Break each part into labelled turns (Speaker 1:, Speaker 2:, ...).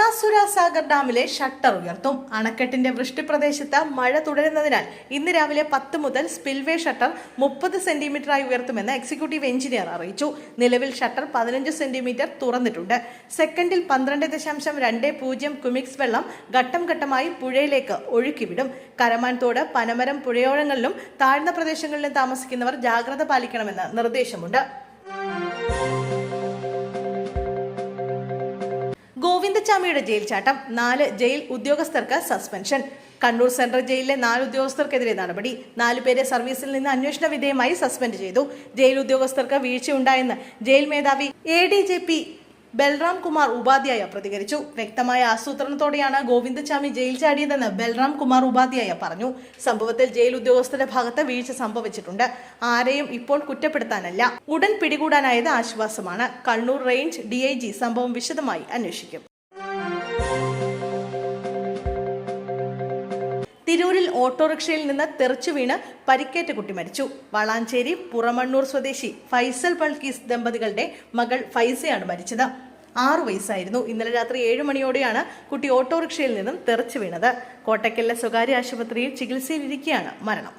Speaker 1: ബാണാസുര സാഗർ ഡാമിലെ ഷട്ടർ ഉയർത്തും. അണക്കെട്ടിന്റെ വൃഷ്ടിപ്രദേശത്ത് മഴ തുടരുന്നതിനാൽ ഇന്ന് രാവിലെ 10 മുതൽ സ്പിൽവേ ഷട്ടർ 30 സെന്റിമീറ്ററായി ഉയർത്തുമെന്ന് എക്സിക്യൂട്ടീവ് എഞ്ചിനീയർ അറിയിച്ചു. നിലവിൽ ഷട്ടർ 15 സെന്റിമീറ്റർ തുറന്നിട്ടുണ്ട്. സെക്കൻഡിൽ 12.20 ക്യുമിക്സ് വെള്ളം ഘട്ടം ഘട്ടമായി പുഴയിലേക്ക് ഒഴുക്കിവിടും. കരമാൻ തോട്, പനമരം പുഴയോരങ്ങളിലും താഴ്ന്ന പ്രദേശങ്ങളിലും താമസിക്കുന്നവർ ജാഗ്രത പാലിക്കണമെന്ന് നിർദ്ദേശമുണ്ട്. ഗോവിന്ദച്ചാമിയുടെ ജയിൽ ചാട്ടം. 4 ജയിൽ ഉദ്യോഗസ്ഥർക്ക് സസ്പെൻഷൻ. കണ്ണൂർ സെൻട്രൽ ജയിലിലെ 4 ഉദ്യോഗസ്ഥർക്കെതിരെ നടപടി. 4 പേരെ സർവീസിൽ നിന്ന് അന്വേഷണ വിധേയമായി സസ്പെൻഡ് ചെയ്തു. ജയിൽ ഉദ്യോഗസ്ഥർക്ക് വീഴ്ചയുണ്ടായെന്ന് ജയിൽ മേധാവി ADJP ബൽറാം കുമാർ ഉപാധ്യായ പ്രതികരിച്ചു. വ്യക്തമായ ആസൂത്രണത്തോടെയാണ് ഗോവിന്ദച്ചാമി ജയിൽ ചാടിയതെന്ന് ബൽറാം കുമാർ ഉപാധ്യായ പറഞ്ഞു. സംഭവത്തിൽ ജയിൽ ഉദ്യോഗസ്ഥരുടെ ഭാഗത്ത് വീഴ്ച സംഭവിച്ചിട്ടുണ്ട്. ആരെയും ഇപ്പോൾ കുറ്റപ്പെടുത്താനല്ല, ഉടൻ പിടികൂടാനായത് ആശ്വാസമാണ്. കണ്ണൂർ റേഞ്ച് DIG സംഭവം വിശദമായി അന്വേഷിക്കും. തിരൂരിൽ ഓട്ടോറിക്ഷയിൽ നിന്ന് തെറിച്ചു വീണ് പരിക്കേറ്റ കുട്ടി മരിച്ചു. വളാഞ്ചേരി പുറമണ്ണൂർ സ്വദേശി ഫൈസൽ ബൾക്കീസ് ദമ്പതികളുടെ മകൾ ഫൈസയാണ് മരിച്ചത്. 6 വയസ്സായിരുന്നു. ഇന്നലെ രാത്രി 7 മണിയോടെയാണ് കുട്ടി ഓട്ടോറിക്ഷയിൽ നിന്നും തെറിച്ചു വീണത്. കോട്ടക്കലിലെ സ്വകാര്യ ആശുപത്രിയിൽ ചികിത്സയിലിരിക്കെയാണ് മരണം.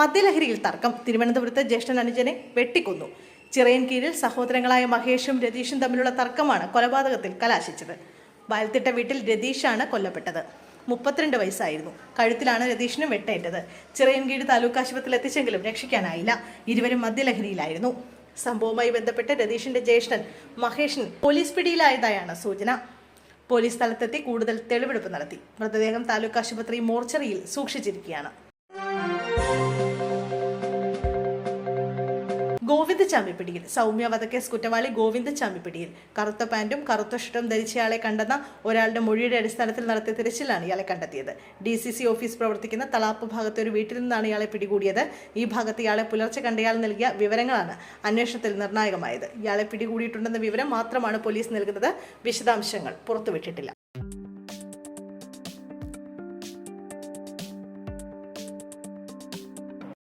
Speaker 1: മദ്യലഹരിയിൽ തർക്കം. തിരുവനന്തപുരത്ത് ജ്യേഷ്ഠൻ അനുജനെ വെട്ടിക്കൊന്നു. ചിറയൻകീഴിൽ സഹോദരങ്ങളായ മഹേഷും രതീഷും തമ്മിലുള്ള തർക്കമാണ് കൊലപാതകത്തിൽ കലാശിച്ചത്. വയൽത്തിട്ട വീട്ടിൽ രതീഷാണ് കൊല്ലപ്പെട്ടത്. 32 വയസ്സായിരുന്നു. കഴുത്തിലാണ് രതീഷിന് വെട്ടേറ്റത്. ചിറയൻകീഴ് താലൂക്ക് ആശുപത്രിയിൽ എത്തിച്ചെങ്കിലും രക്ഷിക്കാനായില്ല. ഇരുവരും മദ്യലഹരിയിലായിരുന്നു. സംഭവവുമായി ബന്ധപ്പെട്ട് രതീഷിന്റെ ജ്യേഷ്ഠൻ മഹേഷിന് പോലീസ് പിടിയിലായതായാണ് സൂചന. പോലീസ് സ്ഥലത്തെത്തി കൂടുതൽ തെളിവെടുപ്പ് നടത്തി. മൃതദേഹം താലൂക്ക് ആശുപത്രി മോർച്ചറിയിൽ സൂക്ഷിച്ചിരിക്കുകയാണ്. ഗോവിന്ദച്ചാമി പിടിയിൽ. സൗമ്യ വധക്കേസ് കുറ്റവാളി ഗോവിന്ദച്ചാമി പിടിയിൽ. കറുത്ത പാന്റും കറുത്ത ഷർട്ടും ധരിച്ചയാളെ കണ്ടെന്ന ഒരാളുടെ മൊഴിയുടെ അടിസ്ഥാനത്തിൽ നടത്തിയ തിരച്ചിലാണ് ഇയാളെ കണ്ടെത്തിയത്. DCC ഓഫീസ് പ്രവർത്തിക്കുന്ന തളാപ്പ് ഭാഗത്തെ ഒരു വീട്ടിൽ നിന്നാണ് ഇയാളെ പിടികൂടിയത്. ഈ ഭാഗത്ത് ഇയാളെ പുലർച്ചെ കണ്ടയാൾ നൽകിയ വിവരങ്ങളാണ് അന്വേഷണത്തിൽ നിർണായകമായത്. ഇയാളെ പിടികൂടിയിട്ടുണ്ടെന്ന വിവരം മാത്രമാണ് പോലീസ് നൽകുന്നത്. വിശദാംശങ്ങൾ പുറത്തുവിട്ടിട്ടില്ല.